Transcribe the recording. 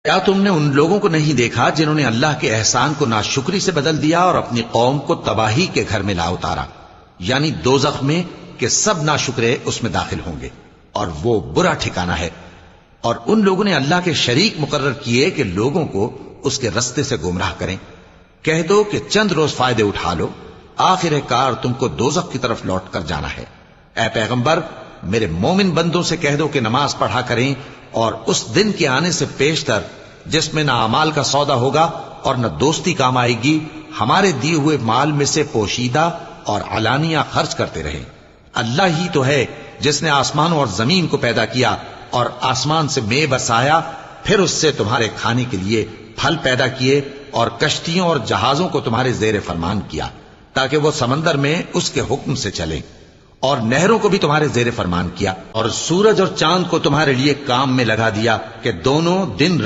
کیا تم نے ان لوگوں کو نہیں دیکھا جنہوں نے اللہ کے احسان کو ناشکری سے بدل دیا اور اپنی قوم کو تباہی کے گھر میں لا اتارا، یعنی دوزخ میں، کہ سب ناشکرے اس میں داخل ہوں گے اور وہ برا ٹھکانہ ہے۔ اور ان لوگوں نے اللہ کے شریک مقرر کیے کہ لوگوں کو اس کے رستے سے گمراہ کریں۔ کہہ دو کہ چند روز فائدے اٹھا لو، آخر کار تم کو دوزخ کی طرف لوٹ کر جانا ہے۔ اے پیغمبر، میرے مومن بندوں سے کہہ دو کہ نماز پڑھا کریں، اور اس دن کے آنے سے پیشتر جس میں نہ اعمال کا سودا ہوگا اور نہ دوستی کام آئے گی، ہمارے دیے ہوئے مال میں سے پوشیدہ اور علانیہ خرچ کرتے رہیں۔ اللہ ہی تو ہے جس نے آسمانوں اور زمین کو پیدا کیا اور آسمان سے مے برسایا، پھر اس سے تمہارے کھانے کے لیے پھل پیدا کیے اور کشتیوں اور جہازوں کو تمہارے زیر فرمان کیا تاکہ وہ سمندر میں اس کے حکم سے چلیں، اور نہروں کو بھی تمہارے زیر فرمان کیا، اور سورج اور چاند کو تمہارے لیے کام میں لگا دیا کہ دونوں دن رات